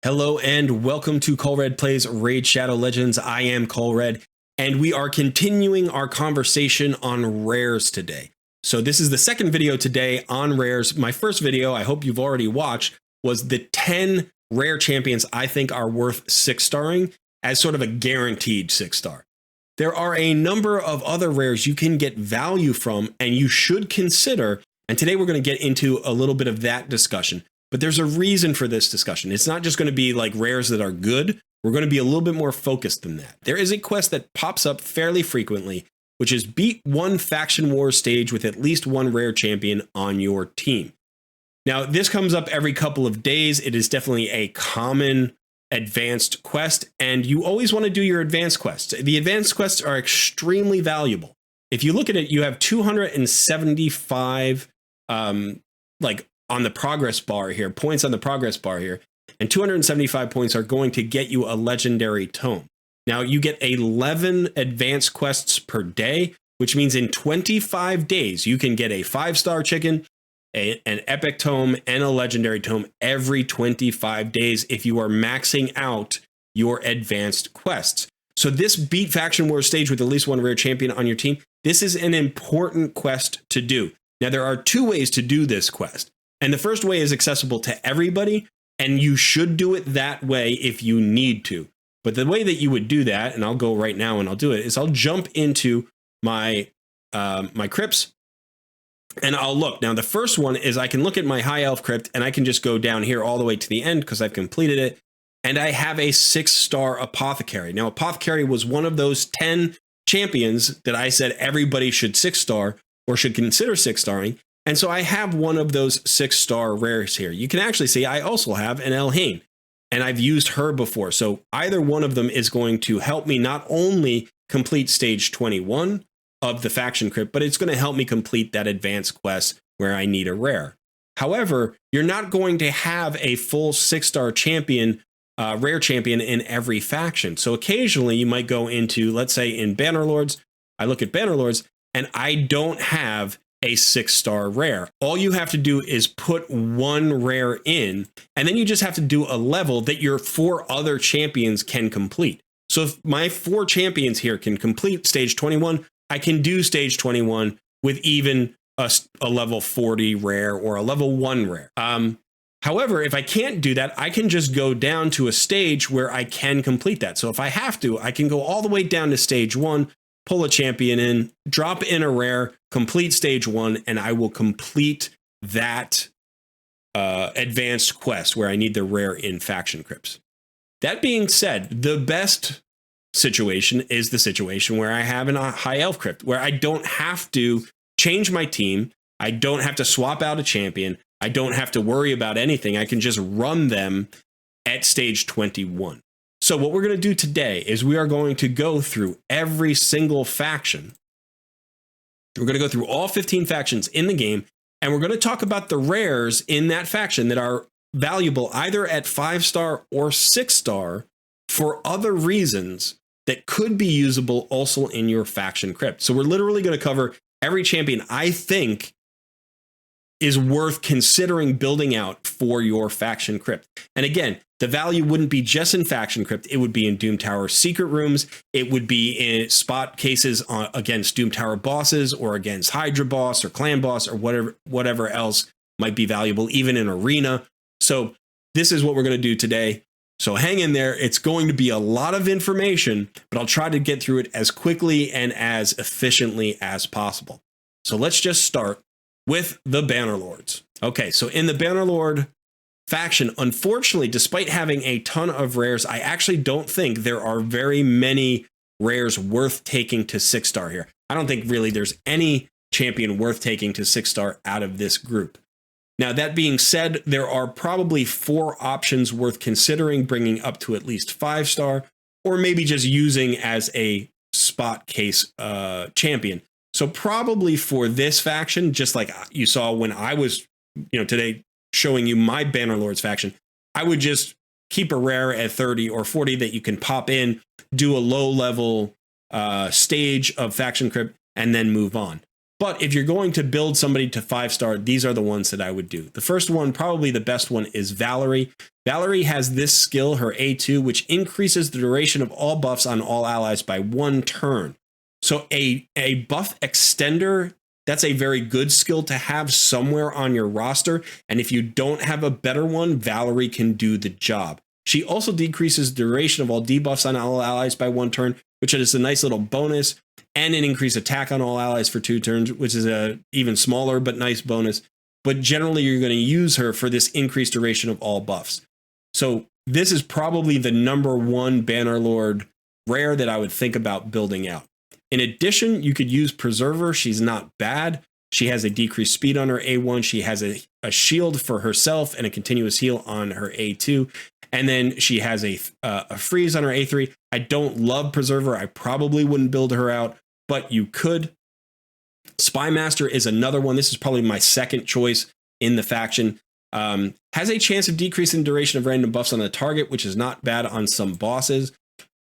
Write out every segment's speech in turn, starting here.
Hello and welcome to Colred Plays Raid Shadow Legends. I am Colred, and we are continuing our conversation on rares today. So this is the second video today on rares. My first video, I hope you've already watched, was the 10 rare champions I think are worth 6-starring as sort of a guaranteed 6-star. There are a number of other rares you can get value from and you should consider, and today we're going to get into a little bit of that discussion. But there's a reason for this discussion. It's not just going to be like rares that are good. We're going to be a little bit more focused than that. There is a quest that pops up fairly frequently, which is beat one faction war stage with at least one rare champion on your team. Now, this comes up every couple of days. It is definitely a common advanced quest, and you always want to do your advanced quests. The advanced quests are extremely valuable. If you look at it, you have 275 on the progress bar here, points on the progress bar here, and 275 points are going to get you a legendary tome. Now, you get 11 advanced quests per day, which means in 25 days, you can get a 5-star chicken, an epic tome, and a legendary tome every 25 days if you are maxing out your advanced quests. So this beat faction war stage with at least one rare champion on your team, this is an important quest to do. Now, there are two ways to do this quest. And the first way is accessible to everybody, and you should do it that way if you need to. But the way that you would do that, and I'll go right now and I'll do it, is I'll jump into my my crypts, and I'll look. Now, the first one is I can look at my high elf crypt, and I can just go down here all the way to the end because I've completed it, and I have a 6-star apothecary. Now, apothecary was one of those 10 champions that I said everybody should 6-star or should consider 6-starring. And so I have one of those 6-star rares here. You can actually see I also have an Elhain, and I've used her before. So either one of them is going to help me not only complete stage 21 of the faction crypt, but it's going to help me complete that advanced quest where I need a rare. However, you're not going to have a full 6-star champion, rare champion in every faction. So occasionally you might go into, let's say in Bannerlords, I look at Bannerlords and I don't have a 6-star rare. All you have to do is put one rare in, and then you just have to do a level that your 4 other champions can complete. So if my 4 champions here can complete stage 21, I can do stage 21 with even a level 40 rare or a level 1 rare. However, if I can't do that, I can just go down to a stage where I can complete that. So if I have to, I can go all the way down to stage 1, pull a champion in, drop in a rare, complete stage 1, and I will complete that advanced quest where I need the rare in faction crypts. That being said, the best situation is the situation where I have a high elf crypt, where I don't have to change my team, I don't have to swap out a champion, I don't have to worry about anything, I can just run them at stage 21. So what we're going to do today is we are going to go through every single faction. We're going to go through all 15 factions in the game, and we're going to talk about the rares in that faction that are valuable either at 5-star or 6-star for other reasons that could be usable also in your faction crypt. So we're literally going to cover every champion I think is worth considering building out for your faction crypt. And again, the value wouldn't be just in faction crypt. It would be in Doom Tower secret rooms. It would be in spot cases against Doom Tower bosses or against Hydra boss or clan boss or whatever else might be valuable, even in arena. So this is what we're going to do today. So hang in there. It's going to be a lot of information, but I'll try to get through it as quickly and as efficiently as possible. So let's just start with the Bannerlords. Okay, so in the Bannerlord faction, unfortunately, despite having a ton of rares, I actually don't think there are very many rares worth taking to 6-star here. I don't think really there's any champion worth taking to 6-star out of this group. Now, that being said, there are probably 4 options worth considering bringing up to at least 5-star, or maybe just using as a spot case champion. So probably for this faction, just like you saw when I was, today showing you my Bannerlords faction, I would just keep a rare at 30 or 40 that you can pop in, do a low level stage of faction crypt, and then move on. But if you're going to build somebody to 5-star, these are the ones that I would do. The first one, probably the best one, is Valerie. Valerie has this skill, her A2, which increases the duration of all buffs on all allies by 1 turn. So a buff extender, that's a very good skill to have somewhere on your roster. And if you don't have a better one, Valerie can do the job. She also decreases the duration of all debuffs on all allies by 1 turn, which is a nice little bonus, and an increased attack on all allies for 2 turns, which is a even smaller but nice bonus. But generally, you're going to use her for this increased duration of all buffs. So this is probably the #1 Bannerlord rare that I would think about building out. In addition, you could use Preserver. She's not bad. She has a decreased speed on her A1. She has a shield for herself and a continuous heal on her A2. And then she has a freeze on her A3. I don't love Preserver. I probably wouldn't build her out, but you could. Spymaster is another one. This is probably my second choice in the faction. Has a chance of decreasing the duration of random buffs on the target, which is not bad on some bosses.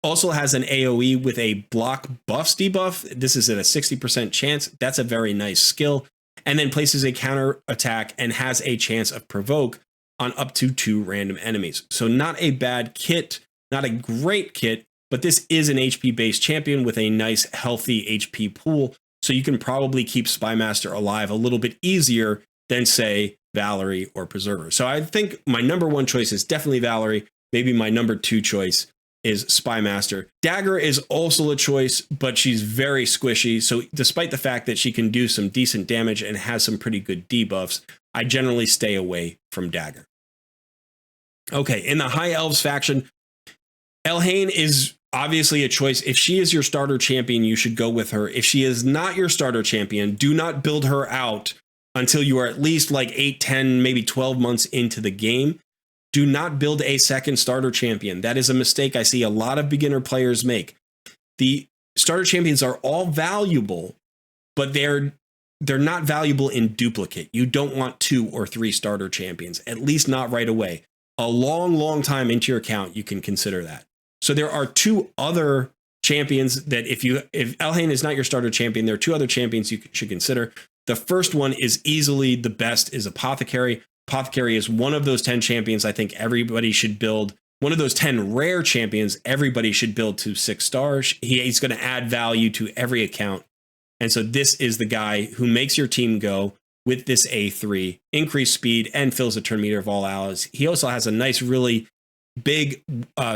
Also has an AoE with a block buffs debuff. This is at a 60% chance. That's a very nice skill. And then places a counter attack and has a chance of provoke on up to 2 random enemies. So not a bad kit, not a great kit, but this is an HP based champion with a nice healthy HP pool. So you can probably keep Spymaster alive a little bit easier than, say, Valerie or Preserver. So I think my #1 choice is definitely Valerie. Maybe my #2 choice is Spymaster. Dagger is also a choice, but she's very squishy. So despite the fact that she can do some decent damage and has some pretty good debuffs, I generally stay away from Dagger. Okay, in the High Elves faction, Elhain is obviously a choice. If she is your starter champion, you should go with her. If she is not your starter champion, do not build her out until you are at least like 8, 10, maybe 12 months into the game. Do not build a second starter champion. That is a mistake I see a lot of beginner players make. The starter champions are all valuable, but they're not valuable in duplicate. You don't want 2 or 3 starter champions, at least not right away. A long time into your account, you can consider that. So there are 2 other champions that if Elhain is not your starter champion, there are 2 other champions you should consider. The first one is easily the best, is Apothecary. Apothecary is one of those 10 champions I think everybody should build. One of those 10 rare champions everybody should build to 6 stars. He's going to add value to every account. And so this is the guy who makes your team go with this A3, increased speed, and fills the turn meter of all allies. He also has a nice, really big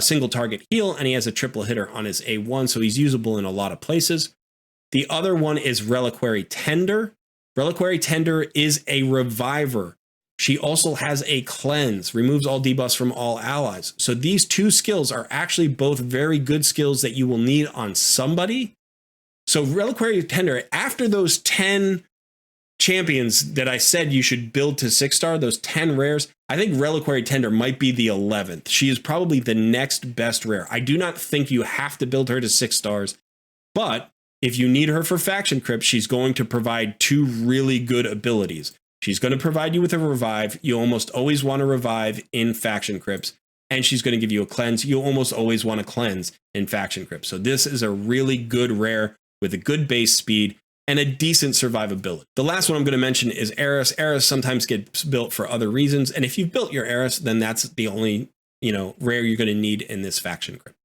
single target heal, and he has a triple hitter on his A1, so he's usable in a lot of places. The other one is Reliquary Tender. Reliquary Tender is a reviver. She also has a cleanse, removes all debuffs from all allies. So these 2 skills are actually both very good skills that you will need on somebody. So Reliquary Tender, after those 10 champions that I said you should build to 6-star, those 10 rares, I think Reliquary Tender might be the 11th. She is probably the next best rare. I do not think you have to build her to 6 stars, but if you need her for Faction Crypt, she's going to provide 2 really good abilities. She's going to provide you with a revive. You almost always want to revive in Faction Crypts. And she's going to give you a cleanse. You almost always want to cleanse in Faction Crypts. So this is a really good rare with a good base speed and a decent survivability. The last one I'm going to mention is Eris. Eris sometimes gets built for other reasons. And if you've built your Eris, then that's the only, rare you're going to need in this Faction Crypt.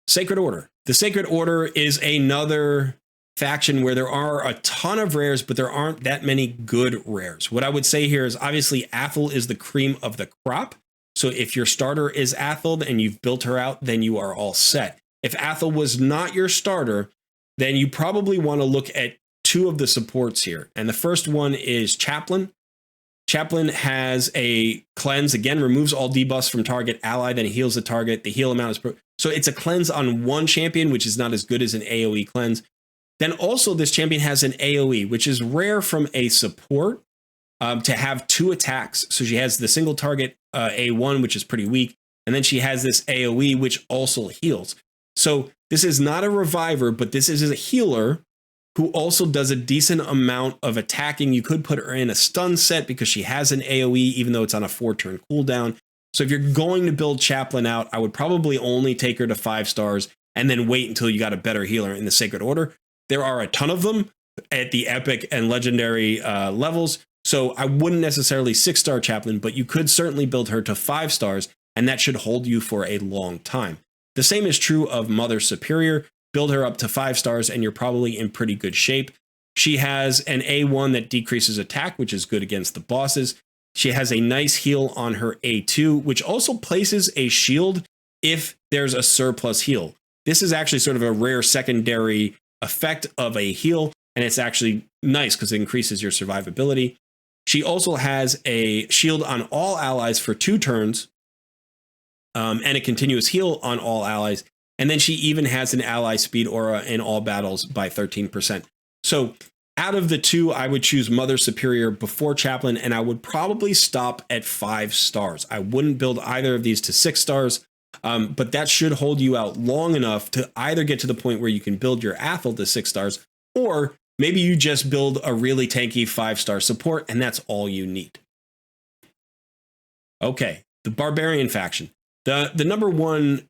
Sacred Order. The Sacred Order is another faction where there are a ton of rares, but there aren't that many good rares. What I would say here is obviously Athel is the cream of the crop. So if your starter is Athel and you've built her out, then you are all set. If Athel was not your starter, then you probably want to look at 2 of the supports here. And the first one is Chaplain. Chaplain has a cleanse, again, removes all debuffs from target ally, then heals the target. The heal amount is... So it's a cleanse on 1 champion, which is not as good as an AoE cleanse. Then also this champion has an AoE, which is rare from a support to have 2 attacks. So she has the single target A1, which is pretty weak. And then she has this AoE, which also heals. So this is not a reviver, but this is a healer who also does a decent amount of attacking. You could put her in a stun set because she has an AoE, even though it's on a 4-turn cooldown. So if you're going to build Chaplain out, I would probably only take her to 5 stars and then wait until you got a better healer in the Sacred Order. There are a ton of them at the epic and legendary levels. So I wouldn't necessarily 6-star chaplain, but you could certainly build her to 5 stars, and that should hold you for a long time. The same is true of Mother Superior. Build her up to 5 stars and you're probably in pretty good shape. She has an A1 that decreases attack, which is good against the bosses. She has a nice heal on her A2, which also places a shield if there's a surplus heal. This is actually sort of a rare secondary effect of a heal, and it's actually nice because it increases your survivability. She also has a shield on all allies for 2 turns, and a continuous heal on all allies. And then she even has an ally speed aura in all battles by 13%. So out of the 2, I would choose Mother Superior before Chaplain, and I would probably stop at 5 stars. I wouldn't build either of these to 6 stars, but that should hold you out long enough to either get to the point where you can build your Athel to 6 stars, or maybe you just build a really tanky 5-star support, and that's all you need. Okay, the Barbarian faction. The number one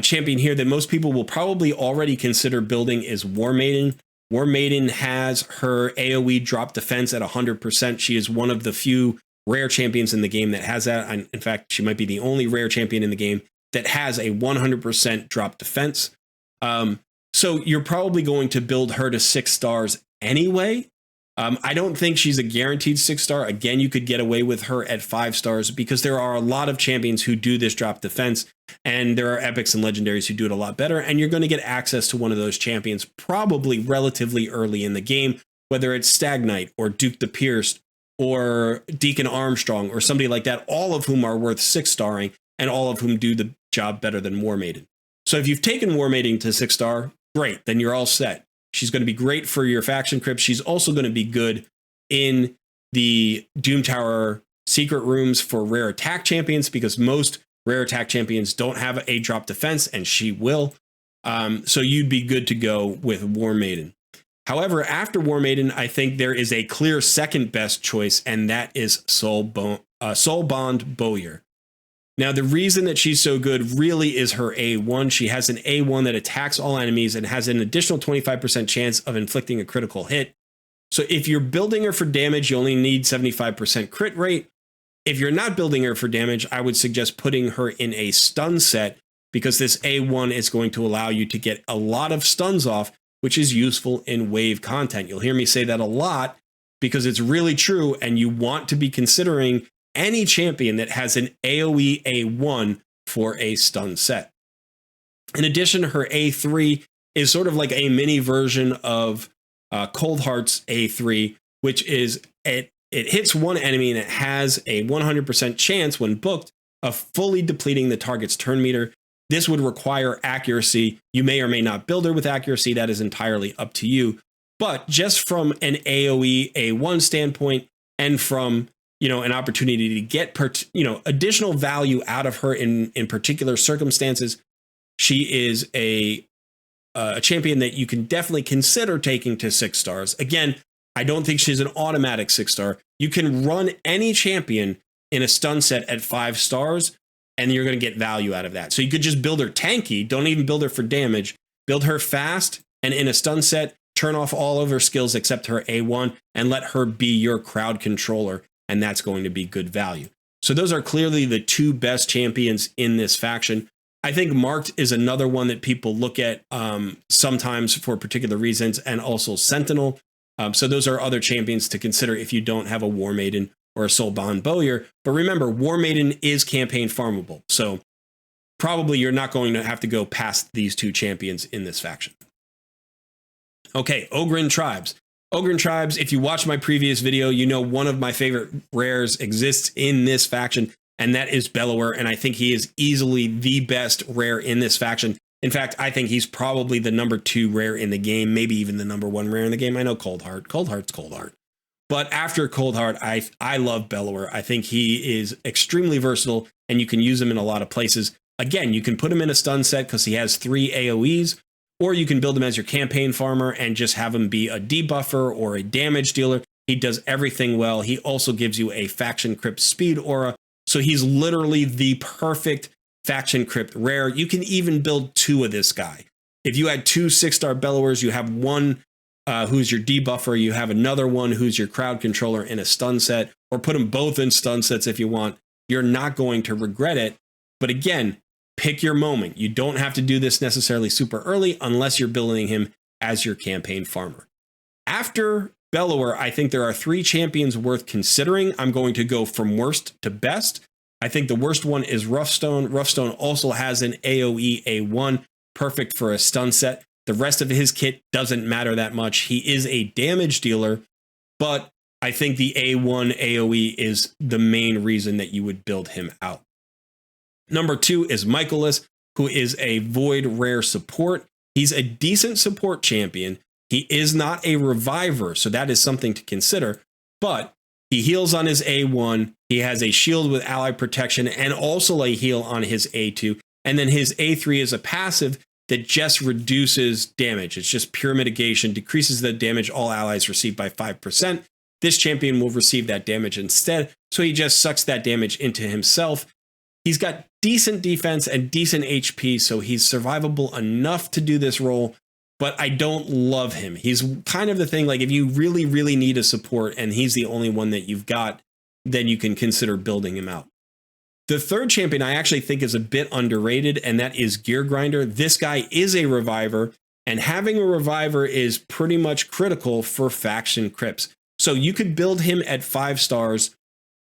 champion here that most people will probably already consider building is War Maiden. War Maiden has her AoE drop defense at 100%. She is one of the few rare champions in the game that has that. In fact, she might be the only rare champion in the game that has a 100% drop defense. So you're probably going to build her to 6 stars anyway. I don't think she's a guaranteed 6-star. Again, you could get away with her at 5 stars because there are a lot of champions who do this drop defense, and there are epics and legendaries who do it a lot better, and you're going to get access to one of those champions probably relatively early in the game, whether it's Stag Knight or Duke the Pierced or Deacon Armstrong or somebody like that, all of whom are worth 6-starring and all of whom do the job better than War Maiden. So if you've taken War Maiden to 6-star, great, then you're all set. She's going to be great for your faction crypt. She's also going to be good in the Doom Tower secret rooms for rare attack champions because most rare attack champions don't have a drop defense, and she will. So you'd be good to go with War Maiden. However, after War Maiden, I think there is a clear second best choice, and that is Soulbond Bowyer. Now, the reason that she's so good really is her A1. She has an A1 that attacks all enemies and has an additional 25% chance of inflicting a critical hit. So if you're building her for damage, you only need 75% crit rate. If you're not building her for damage, I would suggest putting her in a stun set because this A1 is going to allow you to get a lot of stuns off, which is useful in wave content. You'll hear me say that a lot because it's really true, and you want to be considering any champion that has an AoE A1 for a stun set. In addition, her A3 is sort of like a mini version of Coldheart's A3, which is it hits one enemy and it has a 100% chance when booked of fully depleting the target's turn meter. This would require accuracy. You may or may not build her with accuracy. That is entirely up to you. But just from an AoE A1 standpoint and from an opportunity to get additional value out of her in particular circumstances, she is a champion that you can definitely consider taking to 6 stars. Again, I don't think she's an automatic 6-star. You can run any champion in a stun set at 5 stars, and you're going to get value out of that. So you could just build her tanky, don't even build her for damage, build her fast, and in a stun set, turn off all of her skills except her A1, and let her be your crowd controller. And that's going to be good value. So those are clearly the 2 best champions in this faction. I think Marked is another one that people look at sometimes for particular reasons, and also Sentinel. So those are other champions to consider if you don't have a War Maiden or a Soulbond Bowyer. But remember, War Maiden is campaign farmable. So probably you're not going to have to go past these 2 champions in this faction. Okay, Ogryn Tribes. Ogryn Tribes, if you watch my previous video, you know one of my favorite rares exists in this faction, and that is Bellower, and I think he is easily the best rare in this faction. In fact, I think he's probably the number 2 rare in the game, maybe even the number 1 rare in the game. I know Coldheart. Coldheart's Coldheart. But after Coldheart, I love Bellower. I think he is extremely versatile, and you can use him in a lot of places. Again, you can put him in a stun set because he has 3 AoEs, or you can build him as your campaign farmer and just have him be a debuffer or a damage dealer. He does everything well. He also gives you a faction crypt speed aura. So he's literally the perfect faction crypt rare. You can even build 2 of this guy. If you had 2 6-star Bellowers, you have 1 who's your debuffer. You have another one who's your crowd controller in a stun set, or put them both in stun sets if you want. You're not going to regret it. But again, pick your moment. You don't have to do this necessarily super early unless you're building him as your campaign farmer. After Bellower, I think there are 3 champions worth considering. I'm going to go from worst to best. I think the worst one is Roughstone. Roughstone also has an AoE A1, perfect for a stun set. The rest of his kit doesn't matter that much. He is a damage dealer, but I think the A1 AoE is the main reason that you would build him out. Number 2 is Michaelis, who is a Void rare support. He's a decent support champion. He is not a reviver, so that is something to consider, but he heals on his A1. He has a shield with ally protection and also a heal on his A2. And then his A3 is a passive that just reduces damage. It's just pure mitigation, decreases the damage all allies receive by 5%. This champion will receive that damage instead, so he just sucks that damage into himself. He's got decent defense and decent HP, so he's survivable enough to do this role, but I don't love him. He's kind of the thing, like if you really, really need a support and he's the only one that you've got, then you can consider building him out. The third champion I actually think is a bit underrated, and that is Gear Grinder. This guy is a reviver, and having a reviver is pretty much critical for faction crypts. So you could build him at 5 stars,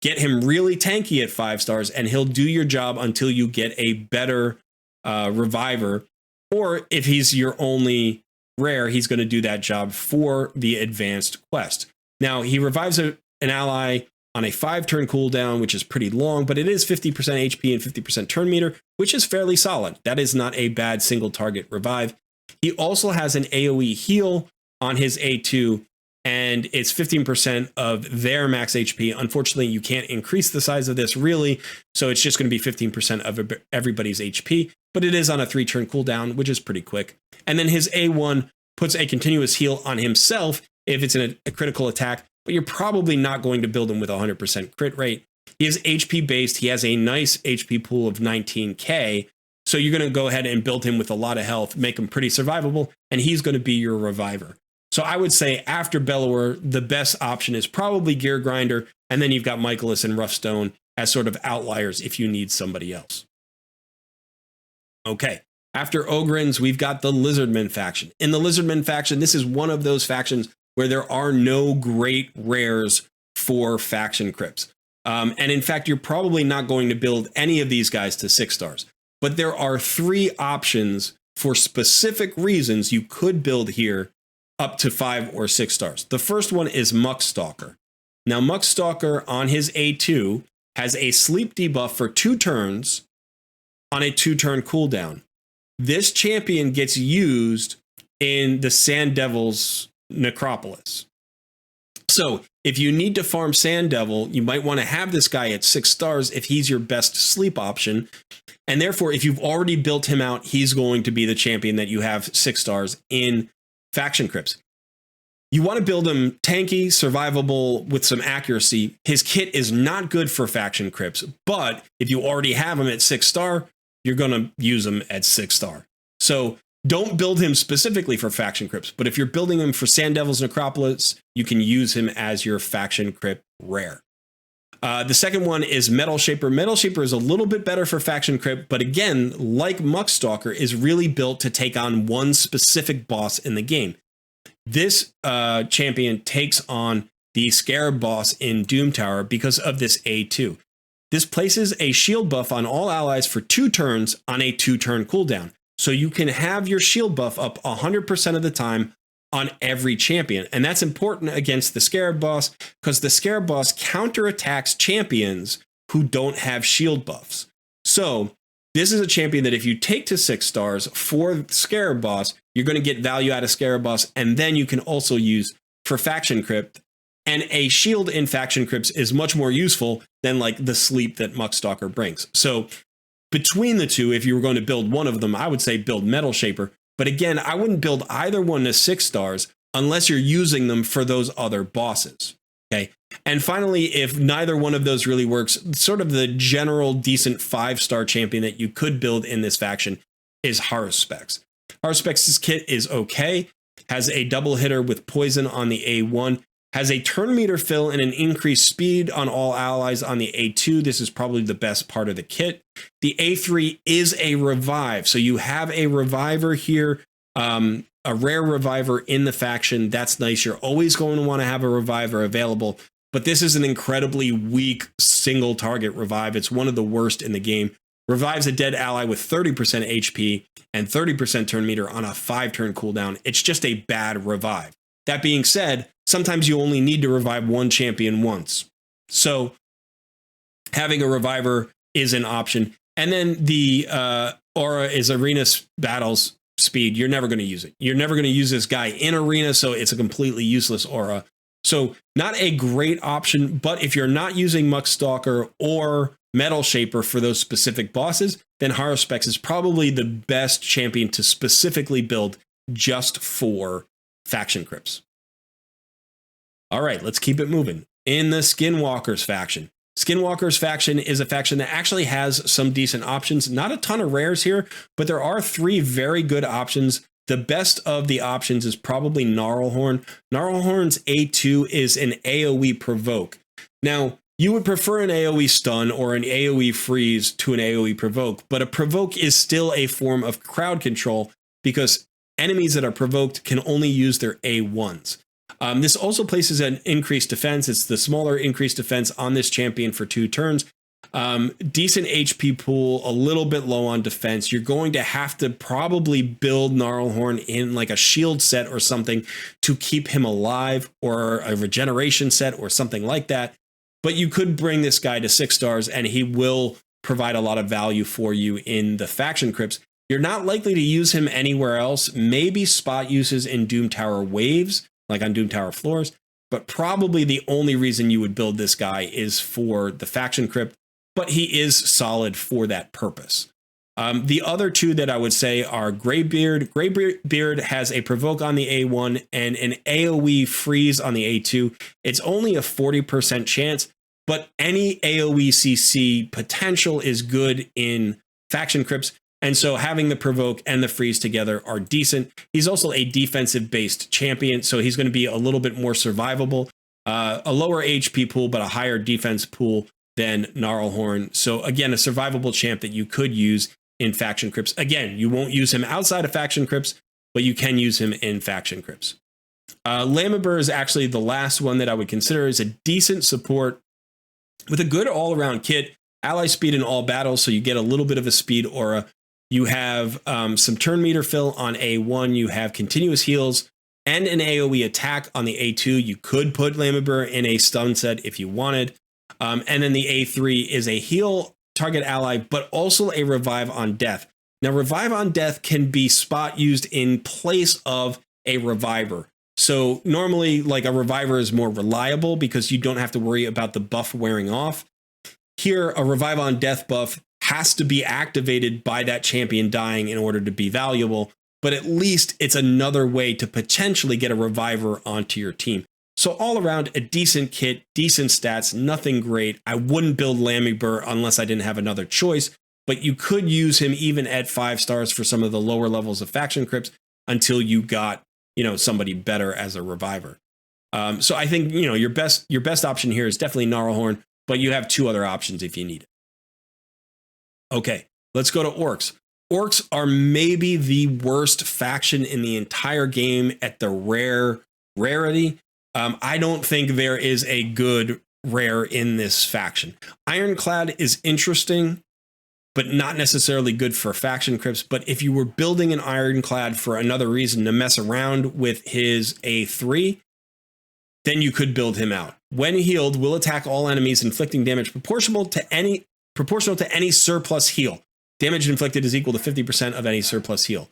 get him really tanky at 5 stars, and he'll do your job until you get a better reviver. Or if he's your only rare, he's going to do that job for the advanced quest. Now, he revives an ally on a 5-turn cooldown, which is pretty long, but it is 50% HP and 50% turn meter, which is fairly solid. That is not a bad single target revive. He also has an AoE heal on his A2, and it's 15% of their max HP. Unfortunately, you can't increase the size of this really, so it's just going to be 15% of everybody's HP, but it is on a 3-turn cooldown, which is pretty quick. And then his A1 puts a continuous heal on himself if it's in a critical attack, but you're probably not going to build him with 100% crit rate. He is HP based. He has a nice HP pool of 19k. So you're going to go ahead and build him with a lot of health, make him pretty survivable, and he's going to be your reviver. So I would say after Bellower, the best option is probably Gear Grinder, and then you've got Michaelis and Roughstone as sort of outliers if you need somebody else. Okay, after Ogryns, we've got the Lizardmen faction. In the Lizardmen faction, this is one of those factions where there are no great rares for faction crypts. And in fact, you're probably not going to build any of these guys to 6 stars. But there are 3 options for specific reasons you could build here up to 5 or 6 stars. The first one is Muckstalker. Now, Muckstalker on his A2 has a sleep debuff for 2 turns on a 2-turn cooldown. This champion gets used in the Sand Devil's Necropolis. So if you need to farm Sand Devil, you might want to have this guy at 6 stars if he's your best sleep option. And therefore, if you've already built him out, he's going to be the champion that you have 6 stars in faction crypts. You want to build him tanky, survivable with some accuracy. His kit is not good for faction crypts, but if you already have him at 6 star, you're going to use him at 6 star. So don't build him specifically for faction crypts, but if you're building him for Sand Devil's Necropolis, you can use him as your faction crypt rare. The second one is Metal Shaper. Metal Shaper is a little bit better for faction crypt, but again, like Muckstalker, is really built to take on one specific boss in the game. This champion takes on the Scarab boss in Doom Tower because of this A2. This places a shield buff on all allies for 2 turns on a 2-turn cooldown. So you can have your shield buff up 100% of the time on every champion. And that's important against the Scarab boss because the Scarab boss counterattacks champions who don't have shield buffs. So this is a champion that if you take to 6 stars for Scarab boss, you're going to get value out of Scarab boss, and then you can also use for faction crypt. And a shield in faction crypts is much more useful than like the sleep that Muckstalker brings. So between the two, if you were going to build one of them, I would say build Metal Shaper. But again, I wouldn't build either one to 6 stars unless you're using them for those other bosses. Okay. And finally, if neither one of those really works, sort of the general decent 5-star champion that you could build in this faction is Haruspex. Haruspex's kit is okay. has a double hitter with poison on the A1, has a turn meter fill and an increased speed on all allies on the A2. This is probably the best part of the kit. The A3 is a revive. So you have a reviver here, a rare reviver in the faction. That's nice. You're always going to want to have a reviver available, but this is an incredibly weak single target revive. It's one of the worst in the game. Revives a dead ally with 30% HP and 30% turn meter on a 5-turn cooldown. It's just a bad revive. That being said, sometimes you only need to revive one champion once. So having a reviver is an option. And then the aura is arena battles speed. You're never going to use it. You're never going to use this guy in arena, so it's a completely useless aura. So not a great option, but if you're not using Muckstalker or Metal Shaper for those specific bosses, then Haruspex is probably the best champion to specifically build just for faction crypts. All right, let's keep it moving. In the Skinwalkers faction. Skinwalkers faction is a faction that actually has some decent options. Not a ton of rares here, but there are 3 very good options. The best of the options is probably Gnarlhorn. Gnarlhorn's A2 is an AoE provoke. Now, you would prefer an AoE stun or an AoE freeze to an AoE provoke, but a provoke is still a form of crowd control because enemies that are provoked can only use their A1s. This also places an increased defense. It's the smaller increased defense on this champion for 2 turns. Decent HP pool, a little bit low on defense. You're going to have to probably build Gnarlhorn in like a shield set or something to keep him alive, or a regeneration set or something like that. But you could bring this guy to 6 stars and he will provide a lot of value for you in the faction crypts. You're not likely to use him anywhere else. Maybe spot uses in Doom Tower waves, like on Doom Tower floors, but probably the only reason you would build this guy is for the faction crypt, but he is solid for that purpose. The other 2 that I would say are Greybeard. Greybeard has a provoke on the A1 and an AoE freeze on the A2. It's only a 40% chance, but any AoE CC potential is good in faction crypts. And so having the provoke and the freeze together are decent. He's also a defensive based champion, so he's going to be a little bit more survivable. A lower HP pool, but a higher defense pool than Gnarlhorn. So again, a survivable champ that you could use in faction crypts. Again, you won't use him outside of faction crypts, but you can use him in faction crypts. Lamabur is actually the last one that I would consider as a decent support with a good all-around kit. Ally speed in all battles, so you get a little bit of a speed aura. You have some turn meter fill on A1. You have continuous heals and an AoE attack on the A2. You could put Lamabur in a stun set if you wanted. And then the A3 is a heal target ally, but also a revive on death. Now, revive on death can be spot used in place of a reviver. So normally, like, a reviver is more reliable because you don't have to worry about the buff wearing off. Here, a revive on death buff has to be activated by that champion dying in order to be valuable, but at least it's another way to potentially get a reviver onto your team. So all around, a decent kit, decent stats, nothing great. I wouldn't build Lamabur unless I didn't have another choice, but you could use him even at 5 stars for some of the lower levels of faction crypts until you got, somebody better as a reviver. So I think, your best option here is definitely Gnarlhorn, but you have 2 other options if you need it. Okay, let's go to Orcs. Orcs are maybe the worst faction in the entire game at the rarity. I don't think there is a good rare in this faction. Ironclad is interesting, but not necessarily good for faction crypts. But if you were building an Ironclad for another reason to mess around with his A3, then you could build him out. When healed, will attack all enemies, inflicting damage proportional to any surplus heal. Damage inflicted is equal to 50% of any surplus heal.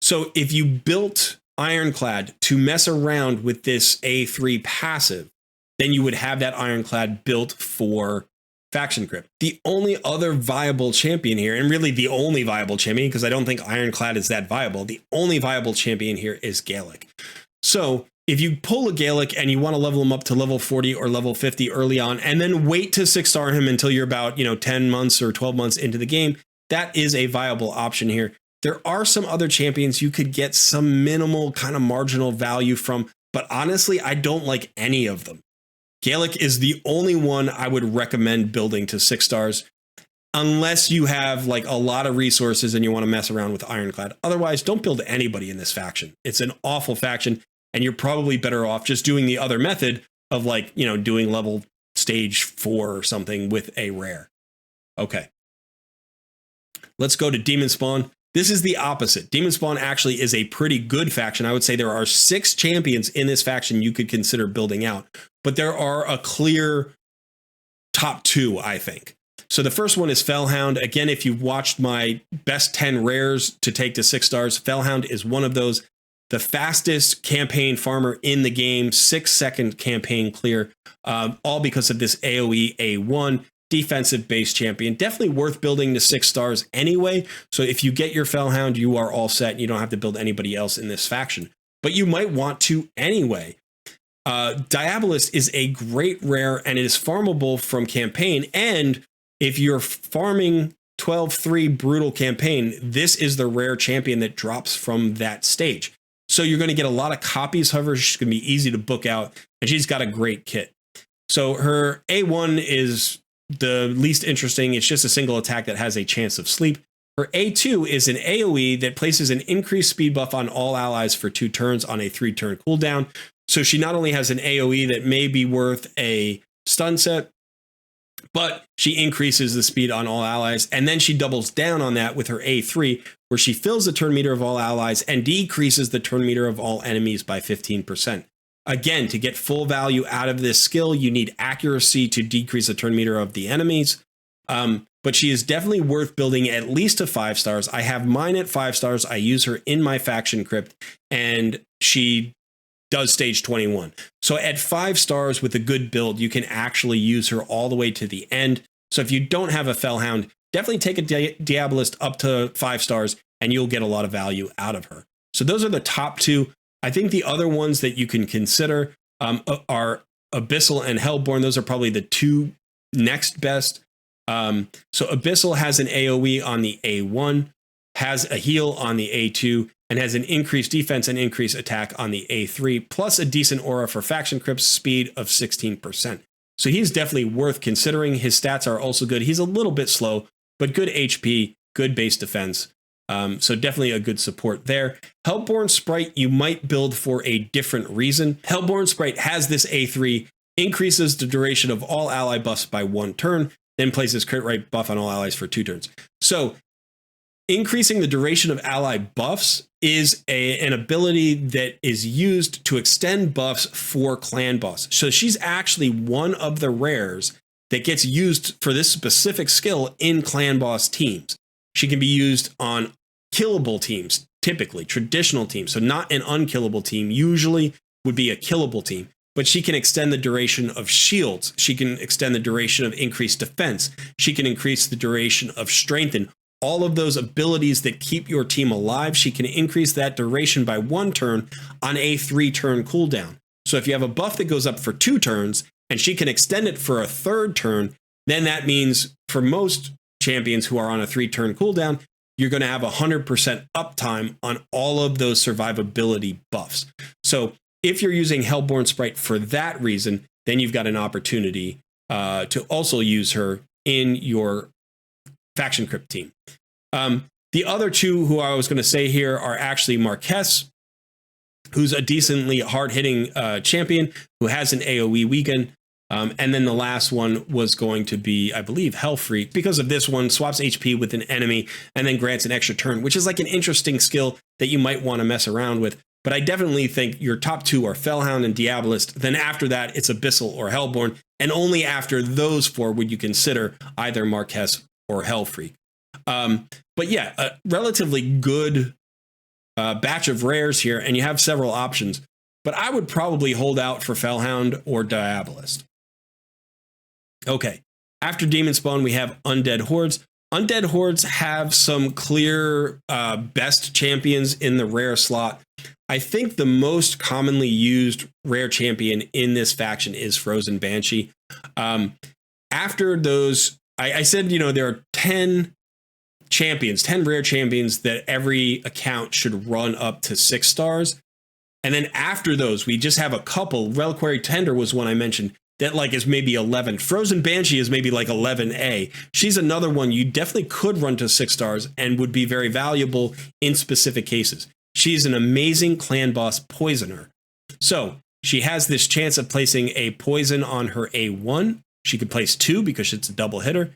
So if you built Ironclad to mess around with this A3 passive, then you would have that Ironclad built for faction crypt. The only other viable champion here, and really the only viable champion, because I don't think Ironclad is that viable, the only viable champion here is Gaelic. So if you pull a Gaelic and you want to level him up to level 40 or level 50 early on, and then wait to 6-star him until you're about 10 months or 12 months into the game, that is a viable option here. There are some other champions you could get some minimal kind of marginal value from, but honestly, I don't like any of them. Gaelic is the only one I would recommend building to 6 stars, unless you have like a lot of resources and you want to mess around with Ironclad. Otherwise, don't build anybody in this faction. It's an awful faction, and you're probably better off just doing the other method of like, you know, doing level stage 4 or something with a rare. Okay. Let's go to Demonspawn. This is the opposite. Demonspawn actually is a pretty good faction. I would say there are 6 champions in this faction you could consider building out, but there are a clear top 2, I think. So the first one is Fellhound. Again, if you've watched my best 10 rares to take to 6 stars, Fellhound is one of those. The fastest campaign farmer in the game, 6-second campaign clear, all because of this AoE A1 defensive base champion. Definitely worth building to 6 stars anyway. So if you get your Fellhound, you are all set. You don't have to build anybody else in this faction, but you might want to anyway. Diabolist is a great rare, and it is farmable from campaign. And if you're farming 12-3 brutal campaign, this is the rare champion that drops from that stage. So you're going to get a lot of copies. However, she's going to be easy to book out, and she's got a great kit. So her A1 is the least interesting. It's just a single attack that has a chance of sleep. Her A2 is an AoE that places an increased speed buff on all allies for 2 turns on a 3-turn cooldown. So she not only has an AoE that may be worth a stun set, but she increases the speed on all allies. And then she doubles down on that with her A3, where she fills the turn meter of all allies and decreases the turn meter of all enemies by 15%. Again, to get full value out of this skill, you need accuracy to decrease the turn meter of the enemies. But she is definitely worth building at least to 5 stars. I have mine at 5 stars. I use her in my faction crypt, and she does stage 21. So at 5 stars with a good build, you can actually use her all the way to the end. So if you don't have a Fellhound, definitely take a Diabolist up to 5 stars, and you'll get a lot of value out of her. So those are the top 2. I think the other ones that you can consider are Abyssal and Hellborn. Those are probably the 2 next best. So Abyssal has an AoE on the A1, has a heal on the A2, and has an increased defense and increased attack on the A3, plus a decent aura for faction crypts, speed of 16%. So he's definitely worth considering. His stats are also good. He's a little bit slow, but good HP, good base defense. So definitely a good support there. Hellborn Sprite you might build for a different reason. Hellborn Sprite has this A3, increases the duration of all ally buffs by 1 turn, then places crit rate buff on all allies for 2 turns. So increasing the duration of ally buffs is an ability that is used to extend buffs for clan boss. So she's actually one of the rares that gets used for this specific skill in clan boss teams. She can be used on killable teams, typically traditional teams. So not an unkillable team, usually would be a killable team, but she can extend the duration of shields. She can extend the duration of increased defense. She can increase the duration of strengthen. All of those abilities that keep your team alive, she can increase that duration by 1 turn on a 3-turn cooldown. So if you have a buff that goes up for 2 turns and she can extend it for a 3rd turn, then that means for most champions who are on a 3-turn cooldown, you're going to have 100% uptime on all of those survivability buffs. So if you're using Hellborn Sprite for that reason, then you've got an opportunity to also use her in your faction crypt team. The other 2 who I was going to say here are actually Marquess, who's a decently hard-hitting champion who has an AoE weaken. And then the last one was going to be, I believe, Hellfreak. Because of this one, swaps HP with an enemy and then grants an extra turn, which is like an interesting skill that you might want to mess around with. But I definitely think your top 2 are Fellhound and Diabolist. Then after that, it's Abyssal or Hellborn. And only after those 4 would you consider either Marquess or Hellfreak. But yeah, a relatively good batch of rares here, and you have several options. But I would probably hold out for Fellhound or Diabolist. Okay, after Demonspawn, we have Undead Hordes. Undead Hordes have some clear best champions in the rare slot. I think the most commonly used rare champion in this faction is Frozen Banshee. After those, I said, you know, there are 10 champions, 10 rare champions that every account should run up to 6 stars. And then after those, we just have a couple. Reliquary Tender was one I mentioned that like is maybe 11. Frozen Banshee is maybe like 11A. She's another one you definitely could run to 6 stars and would be very valuable in specific cases. She's an amazing clan boss poisoner. So she has this chance of placing a poison on her A1. She could place 2 because it's a double hitter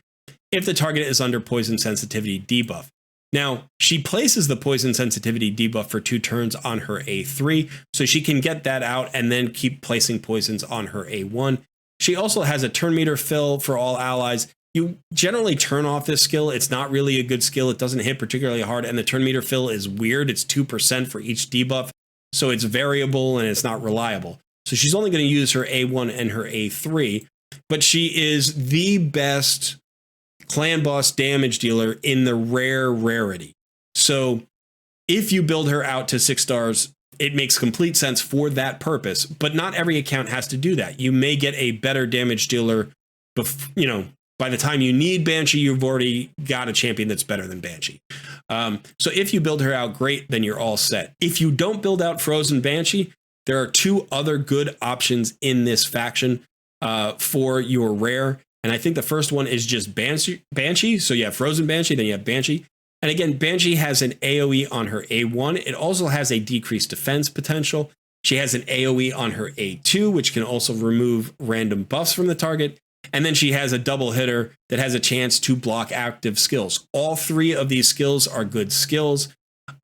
if the target is under poison sensitivity debuff. Now, she places the poison sensitivity debuff for 2 turns on her A3, so she can get that out and then keep placing poisons on her A1. She also has a turn meter fill for all allies. You generally turn off this skill. It's not really a good skill. It doesn't hit particularly hard, and the turn meter fill is weird. It's 2% for each debuff, so it's variable and it's not reliable. So she's only going to use her A1 and her A3, but she is the best clan boss damage dealer in the rare rarity. So if you build her out to 6 stars, it makes complete sense for that purpose, but not every account has to do that. You may get a better damage dealer, by the time you need Banshee, you've already got a champion that's better than Banshee. So if you build her out, great, then you're all set. If you don't build out Frozen Banshee, there are 2 other good options in this faction for your rare. And I think the first one is just Banshee. So you have Frozen Banshee, then you have Banshee. And again, Banshee has an AoE on her A1. It also has a decreased defense potential. She has an AoE on her A2, which can also remove random buffs from the target. And then she has a double hitter that has a chance to block active skills. All 3 of these skills are good skills.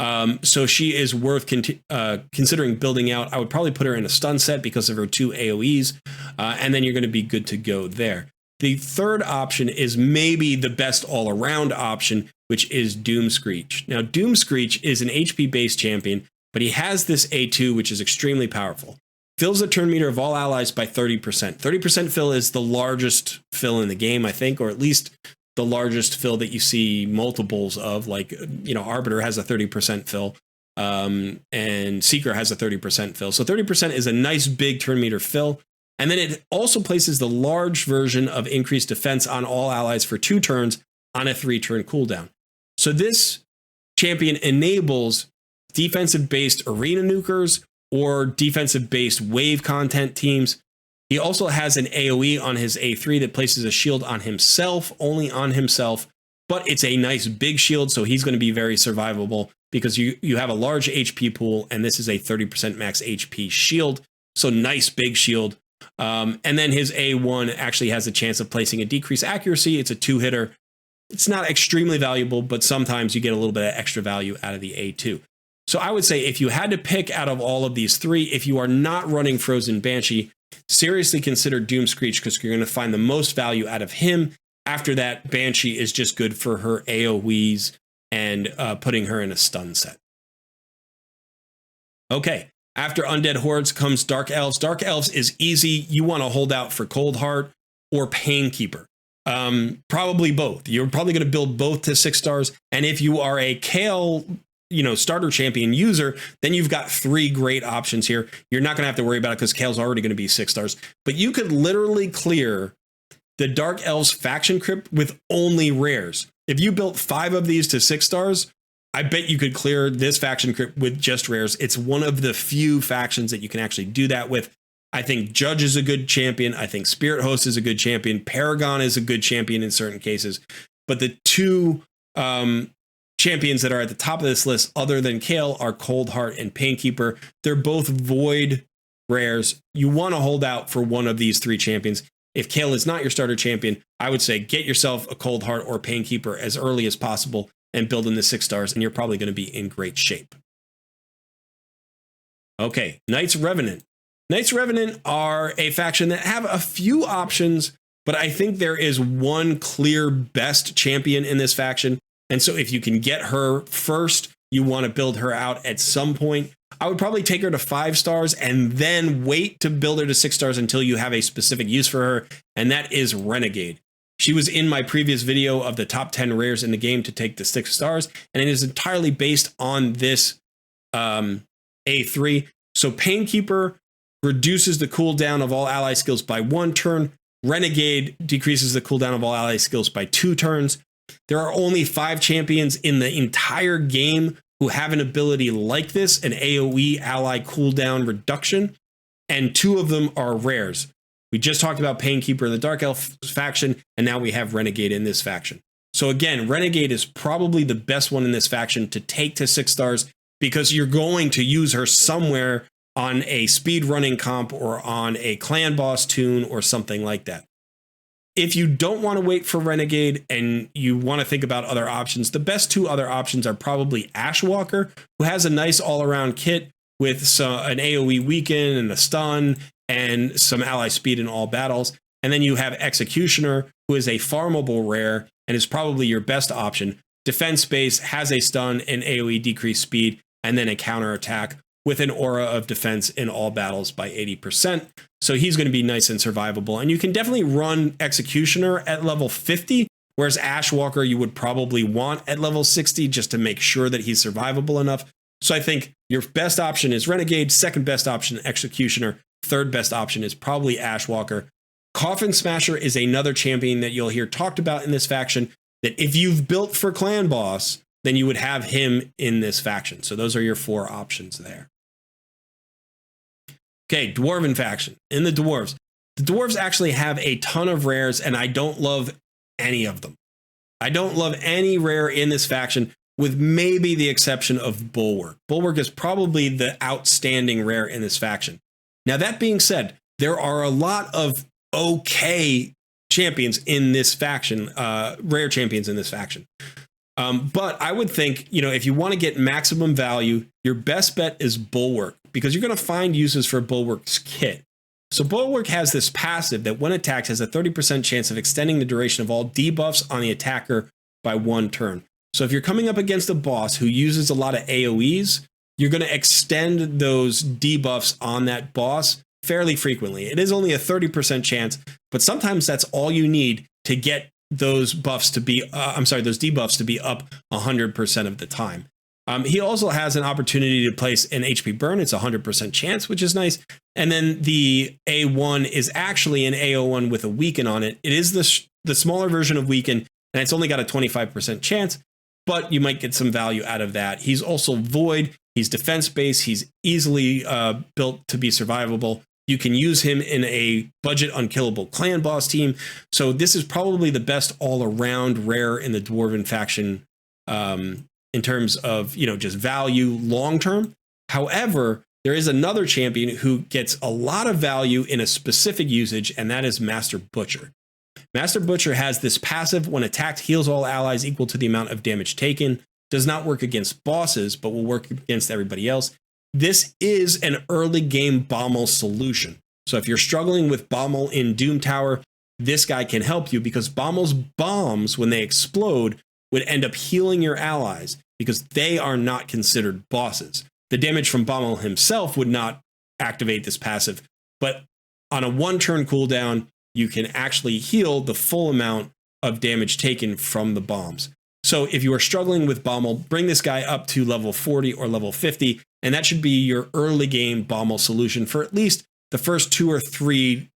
So she is worth considering building out. I would probably put her in a stun set because of her 2 AoEs. And then you're going to be good to go there. The third option is maybe the best all-around option, which is Doomscreech. Now, Doomscreech is an HP-based champion, but he has this A2, which is extremely powerful. Fills the turn meter of all allies by 30%. 30% fill is the largest fill in the game, I think, or at least the largest fill that you see multiples of. Like, Arbiter has a 30% fill, and Seeker has a 30% fill. So 30% is a nice big turn meter fill. And then it also places the large version of increased defense on all allies for 2 turns on a 3-turn cooldown. So this champion enables defensive-based arena nukers or defensive-based wave content teams. He also has an AoE on his A3 that places a shield on himself, only on himself, but it's a nice big shield, so he's going to be very survivable because you have a large HP pool, and this is a 30% max HP shield, so nice big shield. And then his A1 actually has a chance of placing a decreased accuracy. It's a 2-hitter. It's not extremely valuable, but sometimes you get a little bit of extra value out of the A2. So I would say if you had to pick out of all of these 3, if you are not running Frozen Banshee, seriously consider Doomscreech because you're going to find the most value out of him. After that, Banshee is just good for her AoEs and putting her in a stun set. Okay. After Undead Hordes comes Dark Elves. Dark Elves is easy. You want to hold out for Cold Heart or Painkeeper. Probably both. You're probably going to build both to 6 stars. And if you are a Kale, starter champion user, then you've got 3 great options here. You're not going to have to worry about it because Kale's already going to be 6 stars. But you could literally clear the Dark Elves faction crypt with only rares. If you built 5 of these to 6 stars, I bet you could clear this faction crypt with just rares. It's one of the few factions that you can actually do that with. I think Judge is a good champion. I think Spirit Host is a good champion. Paragon is a good champion in certain cases. But the 2 champions that are at the top of this list, other than Kale, are Cold Heart and Painkeeper. They're both void rares. You want to hold out for one of these 3 champions. If Kale is not your starter champion, I would say get yourself a Cold Heart or Painkeeper as early as possible and build in the 6 stars, and you're probably going to be in great shape. Okay, Knights Revenant. Knights Revenant are a faction that have a few options, but I think there is one clear best champion in this faction. And so if you can get her first, you want to build her out at some point. I would probably take her to 5 stars and then wait to build her to 6 stars until you have a specific use for her, and that is Renegade. She was in my previous video of the top 10 rares in the game to take to 6 stars, and it is entirely based on this A3. So Painkeeper reduces the cooldown of all ally skills by 1 turn. Renegade decreases the cooldown of all ally skills by 2 turns. There are only 5 champions in the entire game who have an ability like this, an AoE ally cooldown reduction, and 2 of them are rares. We just talked about Painkeeper in the Dark Elf faction, and now we have Renegade in this faction. So again, Renegade is probably the best one in this faction to take to 6 stars because you're going to use her somewhere on a speed running comp or on a clan boss tune or something like that. If you don't want to wait for Renegade and you want to think about other options, the best 2 other options are probably Ashwalker, who has a nice all-around kit with an AoE weaken and a stun and some ally speed in all battles. And then you have Executioner, who is a farmable rare and is probably your best option. Defense base, has a stun and AoE decreased speed, and then a counter attack with an aura of defense in all battles by 80%. So he's going to be nice and survivable. And you can definitely run Executioner at level 50, whereas Ashwalker you would probably want at level 60 just to make sure that he's survivable enough. So I think your best option is Renegade, second best option Executioner, third best option is probably Ashwalker. Coffin Smasher is another champion that you'll hear talked about in this faction, that if you've built for clan boss, then you would have him in this faction. So those are your 4 options there. Okay, Dwarven faction. In the Dwarves actually have a ton of rares, and I don't love any of them. I don't love any rare in this faction, with maybe the exception of Bulwark. Bulwark is probably the outstanding rare in this faction. Now, that being said, there are a lot of okay champions in this faction, rare champions in this faction. But I would think, if you want to get maximum value, your best bet is Bulwark, because you're going to find uses for Bulwark's kit. So Bulwark has this passive that when attacked has a 30% chance of extending the duration of all debuffs on the attacker by 1 turn. So if you're coming up against a boss who uses a lot of AoEs, you're going to extend those debuffs on that boss fairly frequently. It is only a 30% chance, but sometimes that's all you need to get those buffs to be, those debuffs to be up 100% of the time. He also has an opportunity to place an HP burn. It's a 100% chance, which is nice. And then the A1 is actually an AO1 with a weaken on it. It is the smaller version of weaken, and it's only got a 25% chance, but you might get some value out of that. He's also void. He's defense based. He's easily built to be survivable. You can use him in a budget unkillable clan boss team. So this is probably the best all around rare in the Dwarven faction in terms of, just value long term. However, there is another champion who gets a lot of value in a specific usage, and that is Master Butcher. Master Butcher has this passive: when attacked, heals all allies equal to the amount of damage taken. Does not work against bosses, but will work against everybody else. This is an early game Bommel solution. So if you're struggling with Bommel in Doom Tower, this guy can help you, because Bommel's bombs, when they explode, would end up healing your allies because they are not considered bosses. The damage from Bommel himself would not activate this passive, but on a 1-turn cooldown, you can actually heal the full amount of damage taken from the bombs. So if you are struggling with Bommel, bring this guy up to level 40 or level 50, and that should be your early game Bommel solution for at least the first 2 or 3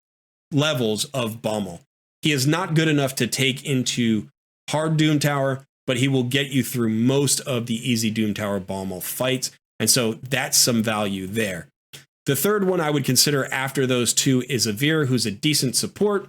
levels of Bommel. He is not good enough to take into hard Doom Tower, but he will get you through most of the easy Doom Tower Bommel fights, and so that's some value there. The third one I would consider after those 2 is Avir, who's a decent support,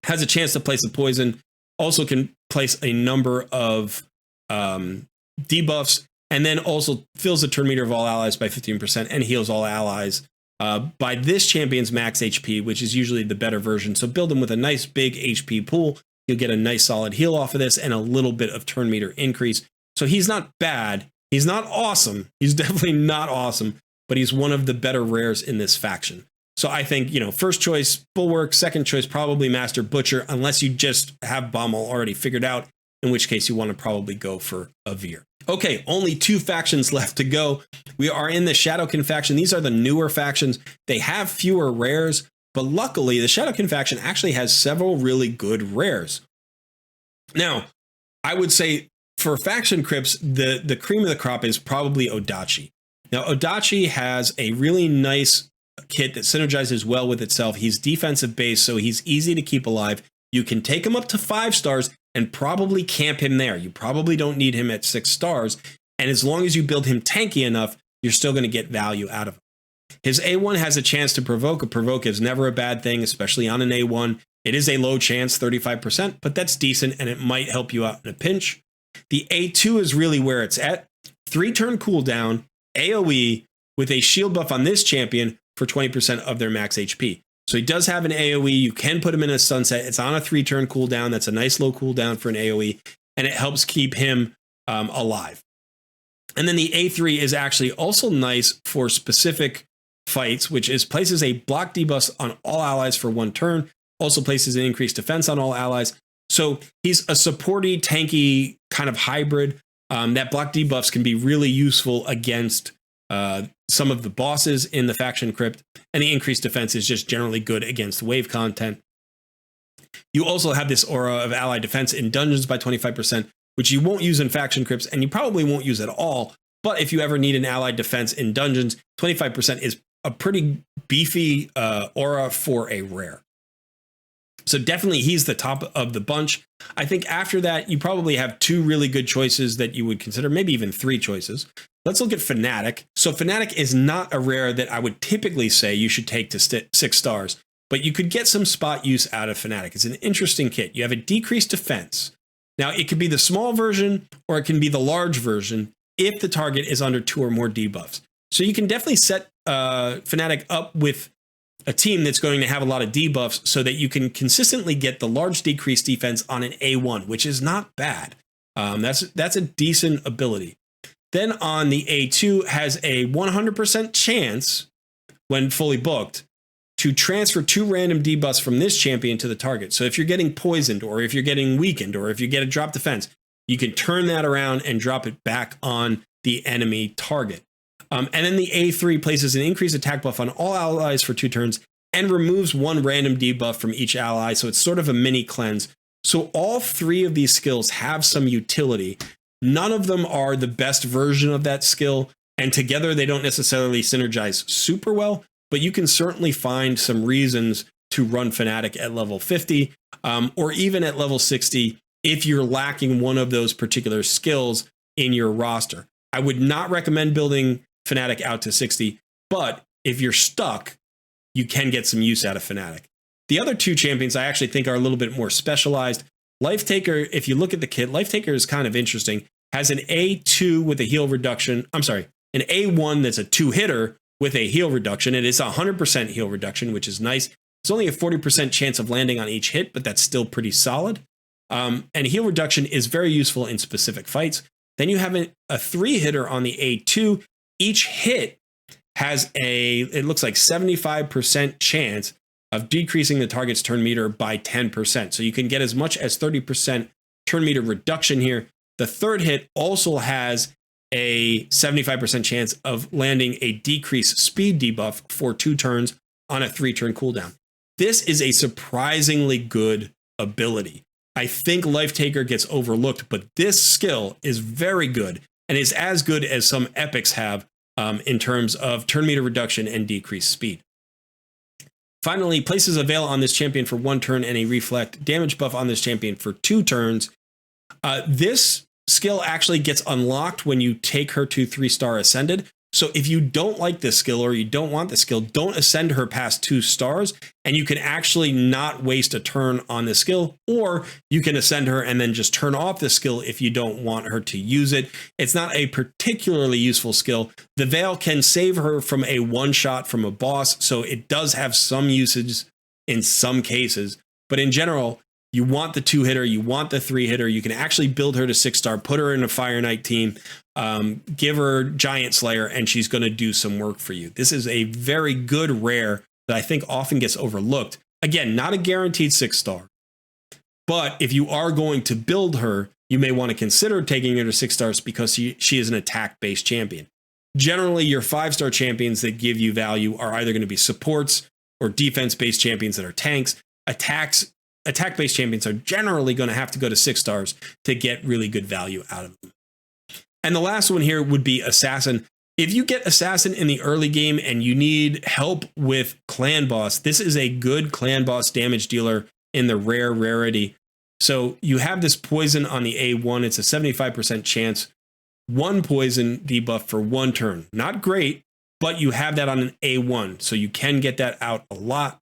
has a chance to place a poison, also can place a number of debuffs, and then also fills the turn meter of all allies by 15% and heals all allies by this champion's max HP, which is usually the better version. So build him with a nice big HP pool. You'll get a nice solid heal off of this and a little bit of turn meter increase. So he's not bad. He's not awesome. He's definitely not awesome, but he's one of the better rares in this faction. So I think, first choice, Bulwark, second choice, probably Master Butcher, unless you just have Bommel already figured out, in which case you want to probably go for Avir. Okay, only 2 factions left to go. We are in the Shadowkin faction. These are the newer factions. They have fewer rares, but luckily the Shadowkin faction actually has several really good rares. Now, I would say for faction crypts, the cream of the crop is probably Odachi. Now, Odachi has a really nice kit that synergizes well with itself. He's defensive based, so he's easy to keep alive. You can take him up to 5 stars and probably camp him there. You probably don't need him at 6 stars. And as long as you build him tanky enough, you're still going to get value out of him. His A1 has a chance to provoke. A provoke is never a bad thing, especially on an A1. It is a low chance, 35%, but that's decent, and it might help you out in a pinch. The A2 is really where it's at. 3-turn cooldown, AoE, with a shield buff on this champion for 20% of their max HP. So he does have an AoE. You can put him in a sunset. It's on a 3-turn cooldown. That's a nice low cooldown for an AoE, and it helps keep him alive. And then the A3 is actually also nice for specific fights, which is places a block debuff on all allies for 1 turn. Also places an increased defense on all allies. So he's a supporty, tanky kind of hybrid. That block debuffs can be really useful against some of the bosses in the faction crypt, and the increased defense is just generally good against wave content. You also have this aura of ally defense in dungeons by 25%, which you won't use in faction crypts, and you probably won't use at all. But if you ever need an allied defense in dungeons, 25% is a pretty beefy aura for a rare. So definitely he's the top of the bunch. I think after that, you probably have 2 really good choices that you would consider, maybe even 3 choices. Let's look at Fanatic. So Fanatic is not a rare that I would typically say you should take to 6 stars, but you could get some spot use out of Fanatic. It's an interesting kit. You have a decreased defense. Now, it could be the small version or it can be the large version if the target is under 2 or more debuffs. So you can definitely set Fanatic up with a team that's going to have a lot of debuffs so that you can consistently get the large decreased defense on an A1, which is not bad. That's a decent ability. Then on the A2 has a 100% chance, when fully booked, to transfer 2 random debuffs from this champion to the target. So if you're getting poisoned, or if you're getting weakened, or if you get a drop defense, you can turn that around and drop it back on the enemy target. And then the A3 places an increased attack buff on all allies for 2 turns and removes 1 random debuff from each ally. So it's sort of a mini cleanse. So all 3 of these skills have some utility. None of them are the best version of that skill, and together they don't necessarily synergize super well, but you can certainly find some reasons to run Fanatic at level 50 or even at level 60 if you're lacking one of those particular skills in your roster. I would not recommend building Fanatic out to 60, but if you're stuck, you can get some use out of Fanatic. The other 2 champions I actually think are a little bit more specialized. Life Taker, if you look at the kit, Life Taker is kind of interesting. Has an A2 with a heal reduction. I'm sorry, an A1 that's a 2-hitter with a heal reduction. It is 100% heal reduction, which is nice. It's only a 40% chance of landing on each hit, but that's still pretty solid. And heal reduction is very useful in specific fights. Then you have a 3-hitter on the A2. Each hit has it looks like 75% chance of decreasing the target's turn meter by 10%. So you can get as much as 30% turn meter reduction here. The 3rd hit also has a 75% chance of landing a decreased speed debuff for 2 turns on a 3-turn cooldown. This is a surprisingly good ability. I think Life Taker gets overlooked, but this skill is very good and is as good as some epics have in terms of turn meter reduction and decreased speed. Finally, places a Veil on this champion for 1 turn and a reflect damage buff on this champion for 2 turns. This skill actually gets unlocked when you take her to 3-star ascended. So if you don't like this skill or you don't want the skill, don't ascend her past 2 stars, and you can actually not waste a turn on the skill, or you can ascend her and then just turn off the skill if you don't want her to use it. It's not a particularly useful skill. The Veil can save her from a 1-shot from a boss, so it does have some usage in some cases, but in general, you want the 2-hitter, you want the 3-hitter. You can actually build her to 6-star, put her in a Fire Knight team, give her Giant Slayer, and she's going to do some work for you. This is a very good rare that I think often gets overlooked. Again, not a guaranteed 6-star, but if you are going to build her, you may want to consider taking her to 6 stars because she is an attack-based champion. Generally, your 5-star champions that give you value are either going to be supports or defense-based champions that are tanks. Attack-based champions are generally going to have to go to 6 stars to get really good value out of them. And the last one here would be Assassin. If you get Assassin in the early game and you need help with Clan Boss, this is a good Clan Boss damage dealer in the rarity. So you have this poison on the A1. It's a 75% chance. 1 poison debuff for 1 turn. Not great, but you have that on an A1. So you can get that out a lot.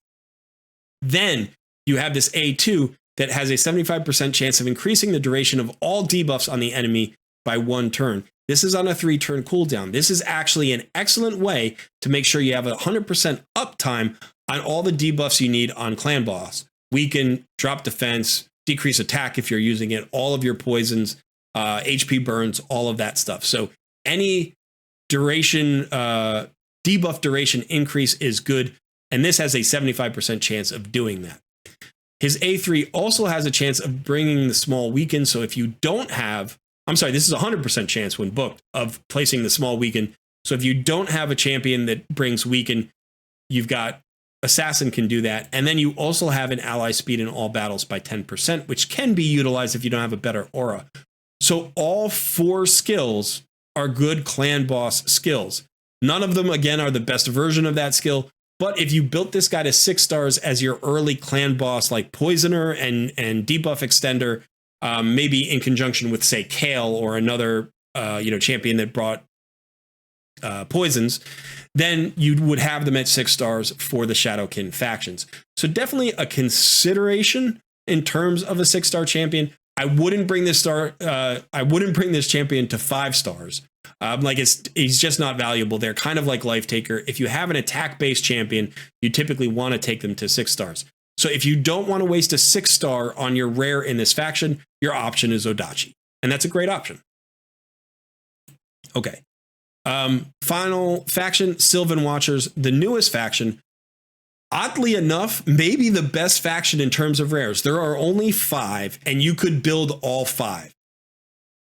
Then you have this A2 that has a 75% chance of increasing the duration of all debuffs on the enemy by 1 turn. This is on a 3-turn cooldown. This is actually an excellent way to make sure you have 100% uptime on all the debuffs you need on Clan Boss. Weaken, drop defense, decrease attack if you're using it, all of your poisons, HP burns, all of that stuff. So any duration, debuff duration increase is good. And this has a 75% chance of doing that. His A3 also has a chance of bringing the small weaken. So if you don't have, I'm sorry, this is a 100% chance when booked of placing the small weaken. So if you don't have a champion that brings weaken, you've got Assassin can do that. And then you also have an ally speed in all battles by 10%, which can be utilized if you don't have a better aura. So all 4 skills are good Clan Boss skills. None of them, again, are the best version of that skill. But if you built this guy to 6 stars as your early Clan Boss, like Poisoner and Debuff Extender, maybe in conjunction with, say, Kale or another champion that brought poisons, then you would have them at 6 stars for the Shadowkin factions. So definitely a consideration in terms of a 6-star champion. I wouldn't bring this champion to 5 stars. He's just not valuable. They're kind of like Life Taker. If you have an attack-based champion, you typically want to take them to 6 stars. So if you don't want to waste a 6-star on your rare in this faction, your option is Odachi. And that's a great option. Okay. Final faction, Sylvan Watchers, the newest faction. Oddly enough, maybe the best faction in terms of rares. There are only 5, and you could build all 5.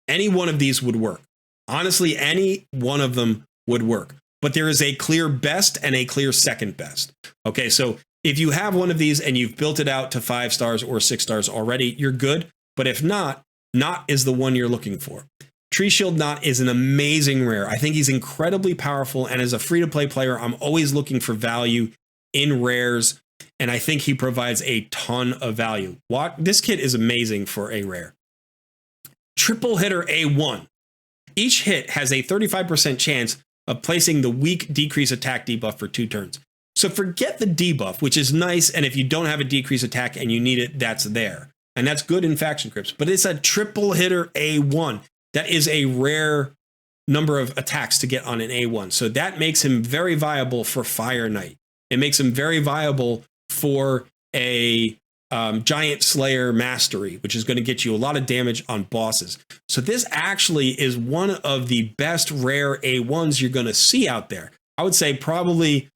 Any one of these would work. Honestly, any one of them would work. But there is a clear best and a clear second best. Okay, so if you have one of these and you've built it out to 5 stars or 6 stars already, you're good. But if not, Knot is the one you're looking for. Tree Shield Knot is an amazing rare. I think he's incredibly powerful, and as a free-to-play player, I'm always looking for value in rares, and I think he provides a ton of value. This kit is amazing for a rare. Triple hitter A1. Each hit has a 35% chance of placing the weak decrease attack debuff for 2 turns. So forget the debuff, which is nice, and if you don't have a decrease attack and you need it, that's there. And that's good in faction crypts, but it's a triple hitter A1. That is a rare number of attacks to get on an A1. So that makes him very viable for Fire Knight. It makes him very viable for a Giant Slayer Mastery, which is going to get you a lot of damage on bosses. So this actually is one of the best rare A1s you're going to see out there. I would say probably,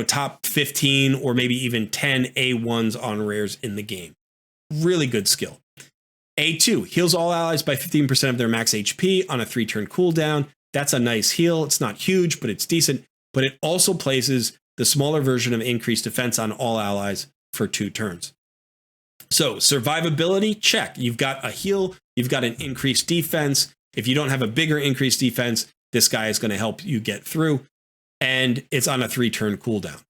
top 15 or maybe even 10 A1s on rares in the game. Really good skill. A2 heals all allies by 15% of their max HP on a 3-turn cooldown. That's a nice heal. It's not huge, but it's decent. But it also places the smaller version of increased defense on all allies for 2 turns. So survivability, check. You've got a heal. You've got an increased defense. If you don't have a bigger increased defense, this guy is going to help you get through. And it's on a 3-turn cooldown.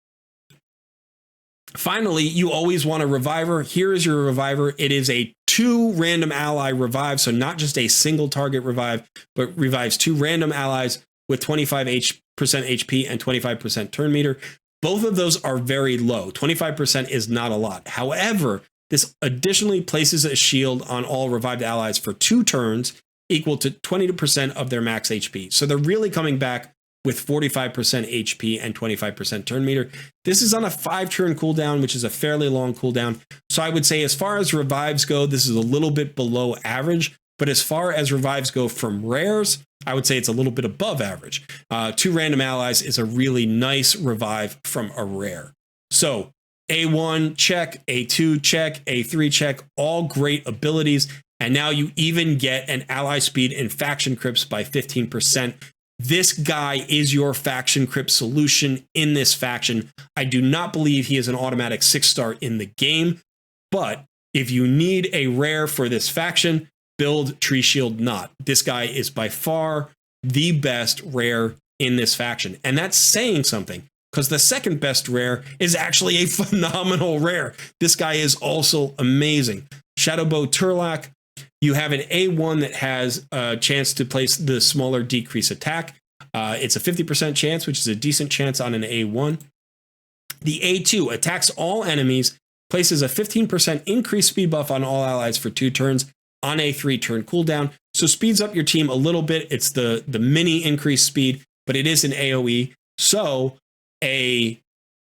Finally, you always want a reviver. Here is your reviver. It is a 2 random ally revive, so not just a single target revive, but revives 2 random allies with 25% HP and 25% turn meter. Both of those are very low. 25% is not a lot. However, this additionally places a shield on all revived allies for 2 turns, equal to 20% of their max HP. So they're really coming back with 45% HP and 25% turn meter. This is on a 5-turn cooldown, which is a fairly long cooldown. So I would say as far as revives go, this is a little bit below average. But as far as revives go from rares, I would say it's a little bit above average. 2 random allies is a really nice revive from a rare. So A1 check, A2 check, A3 check, all great abilities. And now you even get an ally speed in faction crypts by 15%. This guy is your faction crypt solution in this faction. I do not believe he is an automatic 6-star in the game, but if you need a rare for this faction, build Tree Shield Knot. This guy is by far the best rare in this faction, and that's saying something because the second best rare is actually a phenomenal rare. This guy is also amazing. Shadowbow Turlock, you have an A1 that has a chance to place the smaller decrease attack. It's a 50% chance, which is a decent chance on an A1. The A2 attacks all enemies, places a 15% increased speed buff on all allies for 2 turns on a 3-turn cooldown. So speeds up your team a little bit. It's the mini increased speed, but it is an AoE. So a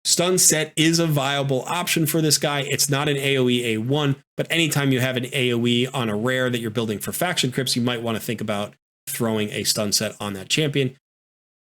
stun set is a viable option for this guy. It's not an AoE A1, but anytime you have an AoE on a rare that you're building for faction crypts, you might want to think about throwing a stun set on that champion.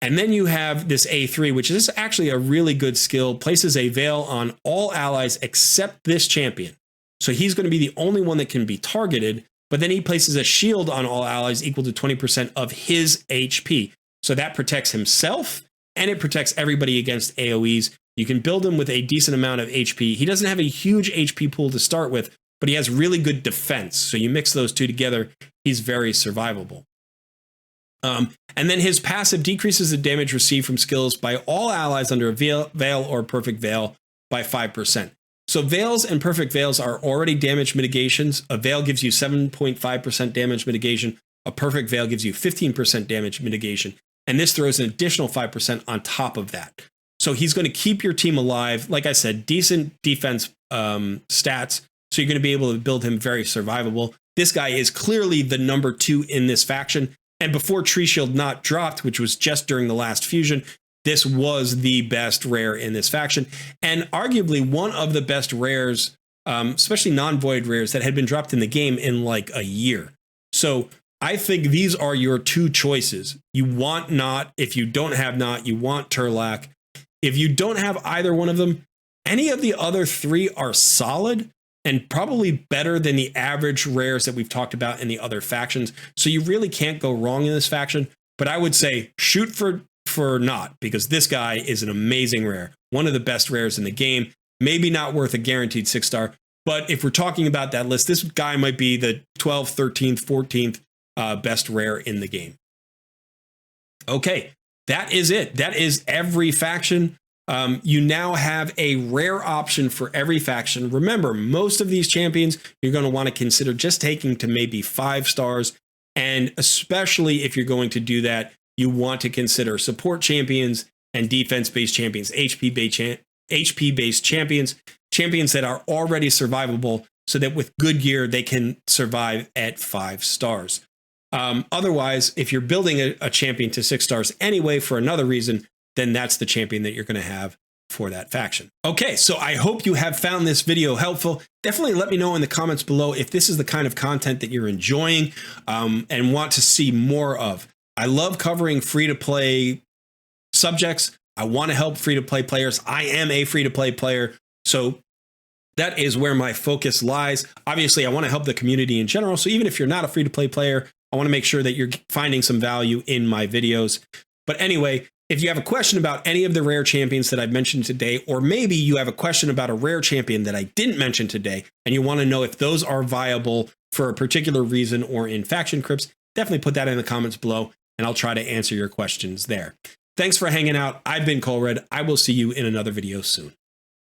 And then you have this A3, which is actually a really good skill, places a veil on all allies except this champion. So he's going to be the only one that can be targeted, but then he places a shield on all allies equal to 20% of his HP. So that protects himself and it protects everybody against AoEs. You can build him with a decent amount of HP. He doesn't have a huge HP pool to start with, but he has really good defense. So you mix those two together, he's very survivable. And then his passive decreases the damage received from skills by all allies under a veil or perfect veil by 5%. So veils and perfect veils are already damage mitigations. A veil gives you 7.5% damage mitigation. A perfect veil gives you 15% damage mitigation. And this throws an additional 5% on top of that. So he's going to keep your team alive. Like I said, decent defense stats. So you're going to be able to build him very survivable. This guy is clearly the number 2 in this faction. And before Tree Shield Not dropped, which was just during the last fusion, this was the best rare in this faction. And arguably one of the best rares, especially non-void rares that had been dropped in the game in like a year. So I think these are your 2 choices. You want Not. If you don't have Not, you want Turlock. If you don't have either one of them, any of the other 3 are solid and probably better than the average rares that we've talked about in the other factions. So you really can't go wrong in this faction. But I would say shoot for Not, because this guy is an amazing rare. One of the best rares in the game. Maybe not worth a guaranteed 6-star. But if we're talking about that list, this guy might be the 12th, 13th, 14th best rare in the game. Okay, that is it. That is every faction. You now have a rare option for every faction. Remember, most of these champions you're going to want to consider just taking to maybe 5 stars. And especially if you're going to do that, you want to consider support champions and defense-based champions, HP-based champions, champions that are already survivable so that with good gear, they can survive at 5 stars. Otherwise, if you're building a champion to 6 stars anyway for another reason, then that's the champion that you're going to have for that faction. Okay, so I hope you have found this video helpful. Definitely let me know in the comments below if this is the kind of content that you're enjoying and want to see more of. I love covering free-to-play subjects. I want to help free-to-play players. I am a free-to-play player, so that is where my focus lies. Obviously, I want to help the community in general, so even if you're not a free-to-play player, I want to make sure that you're finding some value in my videos. But anyway, if you have a question about any of the rare champions that I've mentioned today, or maybe you have a question about a rare champion that I didn't mention today, and you want to know if those are viable for a particular reason or in faction crypts, definitely put that in the comments below, and I'll try to answer your questions there. Thanks for hanging out. I've been Colred. I will see you in another video soon.